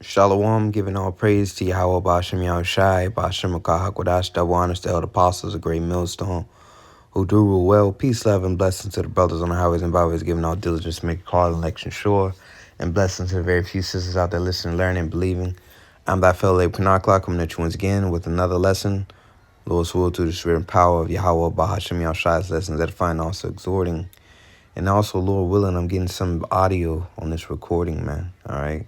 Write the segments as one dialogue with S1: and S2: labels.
S1: Shalom, giving all praise to Yahweh Bashem Yahushai, Bashem Akahakwadash, double honors to elder apostles, a great millstone, who do rule well. Peace, love, and blessings to the brothers on the highways and byways, giving all diligence to make a call and election sure. And blessings to the very few sisters out there listening, learning, believing. I'm thy fellow Abe Kanakla, coming at you once again with another lesson. Lord's will through the spirit and power of Yahweh Bahashem Yahushai's lessons edifying, also exhorting. And also, Lord willing, I'm getting some audio on this recording, man. All right.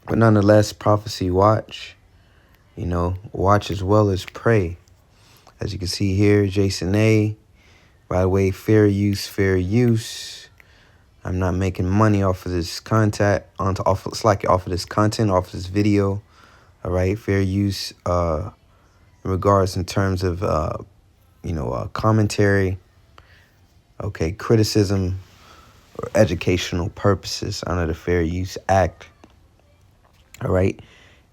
S1: But nonetheless, prophecy watch, watch as well as pray. As you can see here, Jason A. By the way, fair use, fair use. I'm not making money off of this content, off of this content, off of this video. All right, fair use in regards in terms of, commentary, okay, criticism, or educational purposes under the Fair Use Act. All right.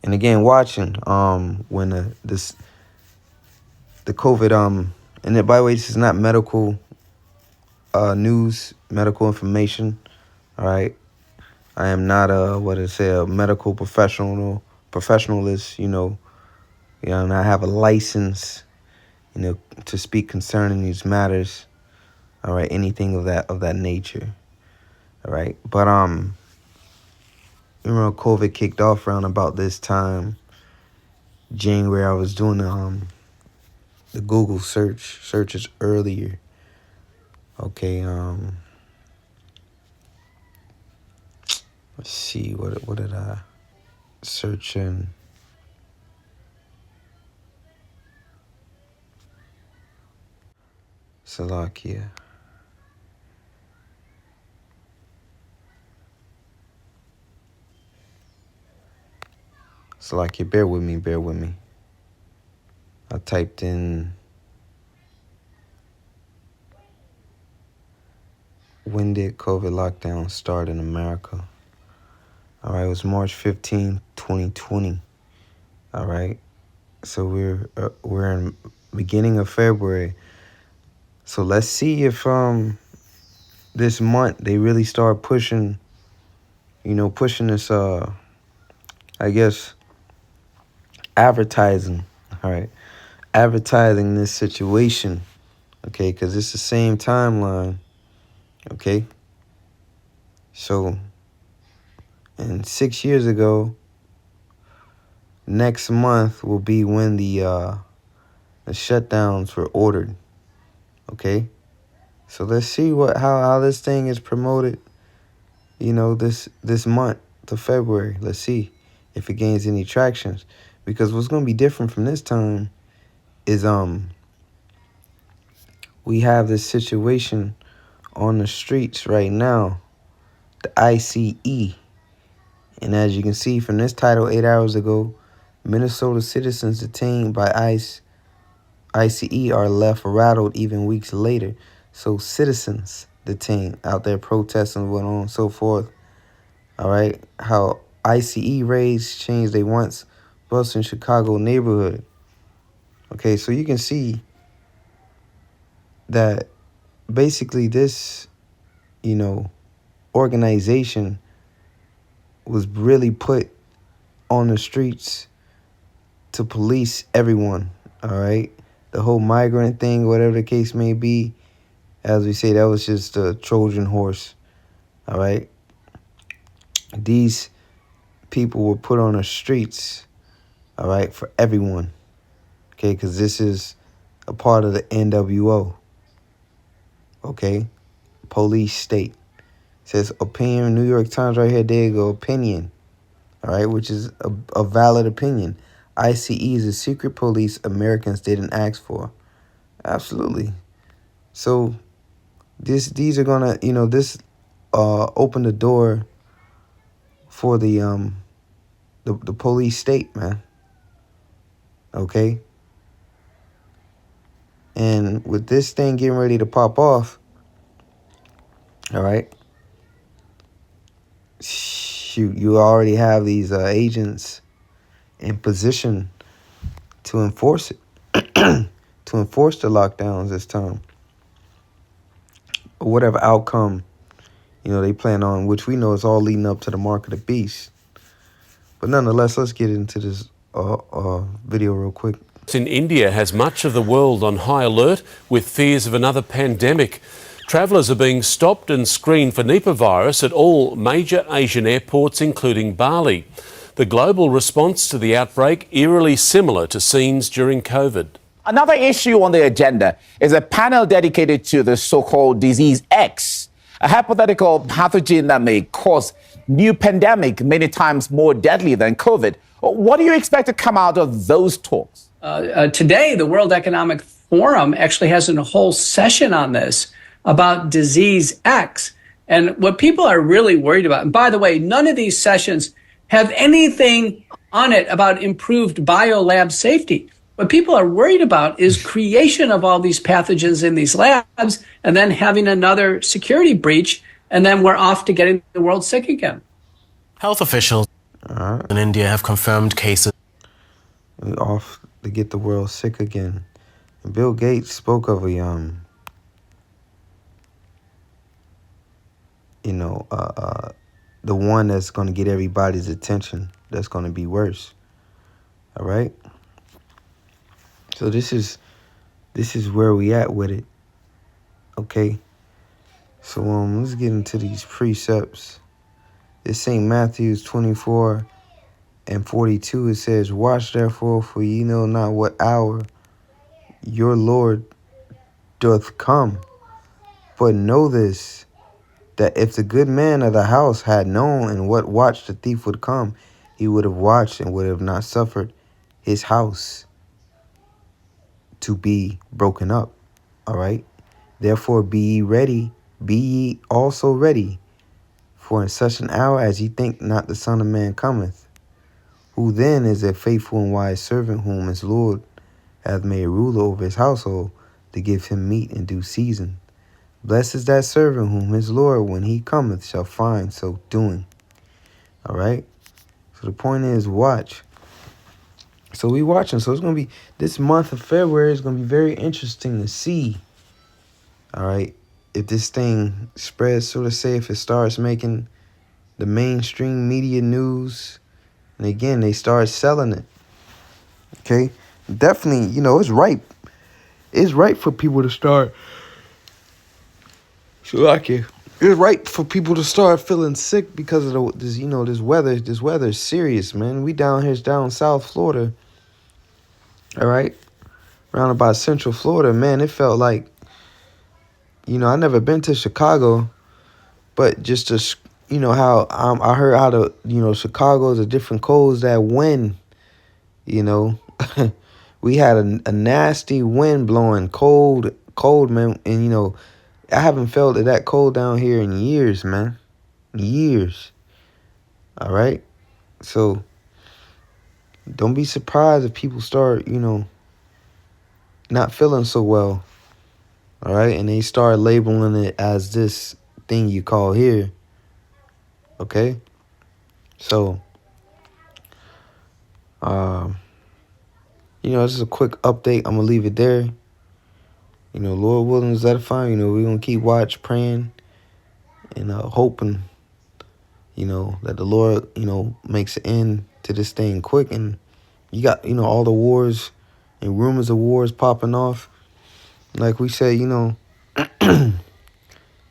S1: And again, watching when the COVID and by the way, this is not medical news, medical information. All right. I am not a medical professionalist, and I have a license, to speak concerning these matters. All right, anything of that nature. All right. But COVID kicked off around about this time, January. I was doing the Google searches earlier. Okay, let's see, what did I search in? Salakia. Salakia, bear with me. I typed in, when did COVID lockdown start in America? All right, it was March 15, 2020. All right, so we're in beginning of February. So let's see if this month they really start pushing this I guess advertising. All right, advertising this situation. Okay, because it's the same timeline. Okay, so, and 6 years ago, next month will be when the shutdowns were ordered. Okay, so let's see how this thing is promoted. This month to February. Let's see if it gains any traction, because what's going to be different from this time is we have this situation on the streets right now, the ICE. And as you can see from this title 8 hours ago, Minnesota citizens detained by ICE are left rattled even weeks later. So citizens detained out there protesting, went on and so forth. All right. How ICE raids changed a once bustling Chicago neighborhood. Okay, so you can see that basically this, organization was really put on the streets to police everyone. All right. The whole migrant thing, whatever the case may be, as we say, that was just a Trojan horse. All right. These people were put on the streets, all right, for everyone. Okay, because this is a part of the NWO. Okay, police state. It says opinion, New York Times right here. There you go, opinion. All right, which is a valid opinion. ICE is a secret police Americans didn't ask for. Absolutely. So these are gonna, this open the door for the police state, man. Okay. And with this thing getting ready to pop off, all right, shoot, you already have these agents in position to enforce it, to enforce the lockdowns this time, or whatever outcome, they plan on, which we know is all leading up to the mark of the beast. But nonetheless, let's get into this video real quick.
S2: In India has much of the world on high alert with fears of another pandemic. Travellers are being stopped and screened for Nipah virus at all major Asian airports, including Bali. The global response to the outbreak eerily similar to scenes during COVID.
S3: Another issue on the agenda is a panel dedicated to the so-called disease X, a hypothetical pathogen that may cause new pandemic many times more deadly than COVID. What do you expect to come out of those talks?
S4: Today, the World Economic Forum actually has a whole session on this about disease X. And what people are really worried about, and by the way, none of these sessions have anything on it about improved biolab safety. What people are worried about is creation of all these pathogens in these labs and then having another security breach, and then we're off to getting the world sick again.
S5: Health officials in India have confirmed cases.
S1: We're off to get the world sick again. And Bill Gates spoke of a the one that's going to get everybody's attention. That's going to be worse. All right. So this is where we at with it. Okay. So let's get into these precepts. It's St. Matthew's 24:42. It says, "Watch therefore, for ye know not what hour your Lord doth come. But know this, that if the good man of the house had known in what watch the thief would come, he would have watched and would have not suffered his house to be broken up." All right. "Therefore be ye ready, be ye also ready, for in such an hour as ye think not the Son of Man cometh. Who then is a faithful and wise servant, whom his Lord hath made ruler over his household, to give him meat in due season? Blessed is that servant whom his Lord, when he cometh, shall find so doing." All right. So the point is, watch. So we watching. So it's going to be, this month of February is going to be very interesting to see. All right. If this thing spreads, so to say, if it starts making the mainstream media news, and again, they start selling it. Okay. Definitely, it's ripe. It's ripe for people to start. It's right for people to start feeling sick because of this weather. This weather is serious, man. We down here, down South Florida. All right. Around about Central Florida, man, it felt like, I never been to Chicago, but just to, how I heard how Chicago is a different codes that wind, we had a nasty wind blowing, cold, man. And, I haven't felt it that cold down here in years, man. Years. All right. So don't be surprised if people start, not feeling so well. All right. And they start labeling it as this thing you call here. Okay. So, this is a quick update. I'm going to leave it there. Lord willing, is that fine? We're going to keep praying, and hoping, that the Lord, makes an end to this thing quick. And you got, all the wars and rumors of wars popping off. Like we said,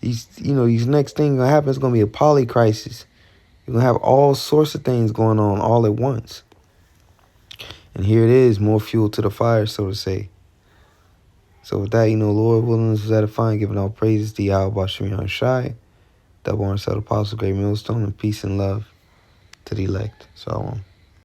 S1: these next things going to happen is going to be a poly crisis. You're going to have all sorts of things going on all at once. And here it is, more fuel to the fire, so to say. So with that, Lord willing, is edifying, giving all praises to Yahweh Bashir Shai, double Arn Apostle, great millstone, and peace and love to the elect. So